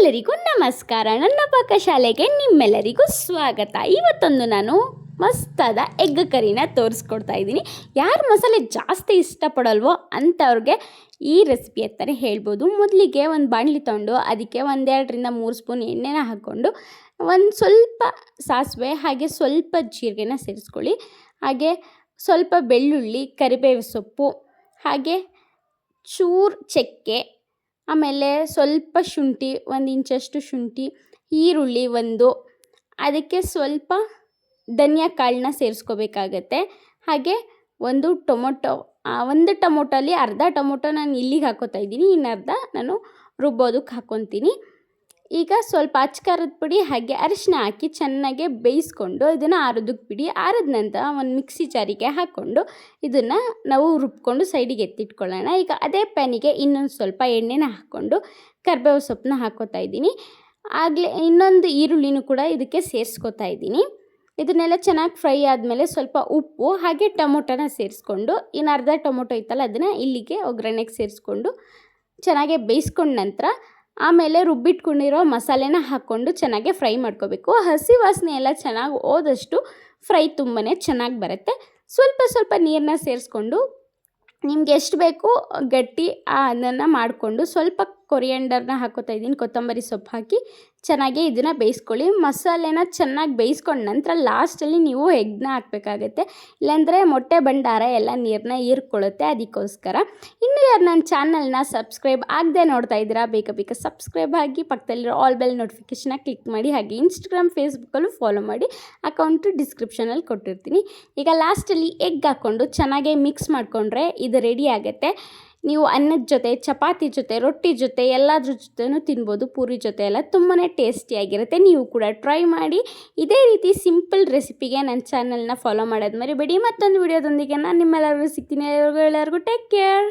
ಎಲ್ಲರಿಗೂ ನಮಸ್ಕಾರ. ನನ್ನ ಪಾಕಶಾಲೆಗೆ ನಿಮ್ಮೆಲ್ಲರಿಗೂ ಸ್ವಾಗತ. ಇವತ್ತೊಂದು ನಾನು ಮಸ್ತಾದ ಎಗ್ ಕರಿನ ತೋರಿಸ್ಕೊಡ್ತಾ ಇದ್ದೀನಿ. ಯಾರು ಮಸಾಲೆ ಜಾಸ್ತಿ ಇಷ್ಟಪಡಲ್ವೋ ಅಂಥವ್ರಿಗೆ ಈ ರೆಸಿಪಿ ಅಂತಲೇ ಹೇಳ್ಬೋದು. ಮೊದಲಿಗೆ ಒಂದು ಬಾಣಲಿ ತೊಗೊಂಡು ಅದಕ್ಕೆ 1-2 ಸ್ಪೂನ್ ಎಣ್ಣೆನ ಹಾಕ್ಕೊಂಡು ಒಂದು ಸ್ವಲ್ಪ ಸಾಸಿವೆ ಹಾಗೆ ಸ್ವಲ್ಪ ಜೀರಿಗೆನ ಸೇರಿಸ್ಕೊಳ್ಳಿ. ಹಾಗೆ ಸ್ವಲ್ಪ ಬೆಳ್ಳುಳ್ಳಿ, ಕರಿಬೇವು ಸೊಪ್ಪು, ಹಾಗೆ ಚೂರು ಚಕ್ಕೆ, ಆಮೇಲೆ ಸ್ವಲ್ಪ ಶುಂಠಿ, 1 ಇಂಚಷ್ಟು ಶುಂಠಿ, ಈರುಳ್ಳಿ ಅದಕ್ಕೆ ಸ್ವಲ್ಪ ಧನಿಯಾ ಕಾಳನ್ನ ಸೇರಿಸ್ಕೋಬೇಕಾಗತ್ತೆ. ಹಾಗೆ ಒಂದು ಟೊಮೊಟೊಲಿ ಅರ್ಧ ಟೊಮೊಟೊ ನಾನು ಇಲ್ಲಿಗೆ ಹಾಕೋತಾ ಇದ್ದೀನಿ, ಇನ್ನರ್ಧ ನಾನು ರುಬ್ಬೋದಕ್ಕೆ ಹಾಕ್ಕೊತೀನಿ. ಈಗ ಸ್ವಲ್ಪ ಅಚ್ಕಾರದ ಪುಡಿ ಹಾಗೆ ಅರಿಶಿನ ಹಾಕಿ ಚೆನ್ನಾಗಿ ಬೇಯಿಸ್ಕೊಂಡು ಇದನ್ನು ಆರೋದಕ್ಕೆ ಬಿಡಿ. ಆರಿದ ನಂತರ ಒಂದು ಮಿಕ್ಸಿ ಜಾರಿಗೆ ಹಾಕ್ಕೊಂಡು ಇದನ್ನು ನಾವು ರುಬ್ಕೊಂಡು ಸೈಡಿಗೆ ಎತ್ತಿಟ್ಕೊಳ್ಳೋಣ. ಈಗ ಅದೇ ಪ್ಯಾನಿಗೆ ಇನ್ನೊಂದು ಸ್ವಲ್ಪ ಎಣ್ಣೆನ ಹಾಕ್ಕೊಂಡು ಕರಿಬೇವು ಸೊಪ್ಪನ್ನ ಹಾಕ್ಕೋತಾ ಇದ್ದೀನಿ. ಆಗಲೇ ಇನ್ನೊಂದು ಈರುಳ್ಳಿನೂ ಕೂಡ ಇದಕ್ಕೆ ಸೇರಿಸ್ಕೋತಾ ಇದ್ದೀನಿ. ಇದನ್ನೆಲ್ಲ ಚೆನ್ನಾಗಿ ಫ್ರೈ ಆದಮೇಲೆ ಸ್ವಲ್ಪ ಉಪ್ಪು ಹಾಗೆ ಟೊಮೊಟೊನ ಸೇರಿಸ್ಕೊಂಡು ಇನ್ನು ಅರ್ಧ ಟೊಮೊಟೊ ಇತ್ತಲ್ಲ ಅದನ್ನು ಇಲ್ಲಿಗೆ ಒಗ್ಗರಣೆಗೆ ಸೇರಿಸ್ಕೊಂಡು ಚೆನ್ನಾಗಿ ಬೇಯಿಸ್ಕೊಂಡ ನಂತರ ಆಮೇಲೆ ರುಬ್ಬಿಟ್ಕೊಂಡಿರೋ ಮಸಾಲೆನ ಹಾಕ್ಕೊಂಡು ಚೆನ್ನಾಗಿ ಫ್ರೈ ಮಾಡ್ಕೋಬೇಕು. ಹಸಿ ವಾಸನೆ ಎಲ್ಲ ಚೆನ್ನಾಗಿ ಹೋದಷ್ಟು ಫ್ರೈ ತುಂಬಾ ಚೆನ್ನಾಗಿ ಬರುತ್ತೆ. ಸ್ವಲ್ಪ ನೀರನ್ನ ಸೇರಿಸ್ಕೊಂಡು ನಿಮ್ಗೆ ಎಷ್ಟು ಬೇಕು ಗಟ್ಟಿ ಅದನ್ನು ಮಾಡಿಕೊಂಡು ಸ್ವಲ್ಪ ಕೊರಿಯಂಡರ್ನ ಹಾಕೋತಾ ಇದ್ದೀನಿ, ಕೊತ್ತಂಬರಿ ಸೊಪ್ಪು ಹಾಕಿ ಚೆನ್ನಾಗಿ ಇದನ್ನು ಬೇಯಿಸ್ಕೊಳ್ಳಿ. ಮಸಾಲೆನ ಚೆನ್ನಾಗಿ ಬೇಯಿಸ್ಕೊಂಡ ನಂತರ ಲಾಸ್ಟಲ್ಲಿ ನೀವು ಎಗ್ನ ಹಾಕಬೇಕಾಗತ್ತೆ, ಇಲ್ಲಾಂದರೆ ಮೊಟ್ಟೆ ಭಂಡಾರ ಎಲ್ಲ ನೀರನ್ನ ಹೀರ್ಕೊಳ್ಳುತ್ತೆ. ಅದಕ್ಕೋಸ್ಕರ ಇನ್ನೂ ಯಾರು ನನ್ನ ಚಾನಲ್ನ ಸಬ್ಸ್ಕ್ರೈಬ್ ಆಗದೆ ನೋಡ್ತಾ ಇದ್ದೀರಾ ಬೇಗ ಸಬ್ಸ್ಕ್ರೈಬ್ ಆಗಿ ಪಕ್ಕದಲ್ಲಿರೋ ಆಲ್ ಬೆಲ್ ನೋಟಿಫಿಕೇಷನ್ನ ಕ್ಲಿಕ್ ಮಾಡಿ. ಹಾಗೆ ಇನ್ಸ್ಟಾಗ್ರಾಮ್, ಫೇಸ್ಬುಕ್ಕಲ್ಲೂ ಫಾಲೋ ಮಾಡಿ, ಅಕೌಂಟು ಡಿಸ್ಕ್ರಿಪ್ಷನಲ್ಲಿ ಕೊಟ್ಟಿರ್ತೀನಿ. ಈಗ ಲಾಸ್ಟಲ್ಲಿ ಎಗ್ ಹಾಕ್ಕೊಂಡು ಚೆನ್ನಾಗಿ ಮಿಕ್ಸ್ ಮಾಡಿಕೊಂಡ್ರೆ ಇದು ರೆಡಿ ಆಗುತ್ತೆ. ನೀವು ಅನ್ನದ ಜೊತೆ, ಚಪಾತಿ ಜೊತೆ, ರೊಟ್ಟಿ ಜೊತೆ ಎಲ್ಲದ್ರ ಜೊತೆನೂ ತಿನ್ಬೋದು, ಪೂರಿ ಜೊತೆ ಎಲ್ಲ ತುಂಬಾ ಟೇಸ್ಟಿಯಾಗಿರುತ್ತೆ. ನೀವು ಕೂಡ ಟ್ರೈ ಮಾಡಿ. ಇದೇ ರೀತಿ ಸಿಂಪಲ್ ರೆಸಿಪಿಗೆ ನನ್ನ ಚಾನಲ್ನ ಫಾಲೋ ಮಾಡೋದು ಮರಿಬೇಡಿ. ಮತ್ತೊಂದು ವಿಡಿಯೋದೊಂದಿಗೆ ನಾನು ನಿಮ್ಮೆಲ್ಲರಿಗೂ ಸಿಗ್ತೀನಿ. ಎಲ್ಲರಿಗೂ ಟೇಕ್ ಕೇರ್.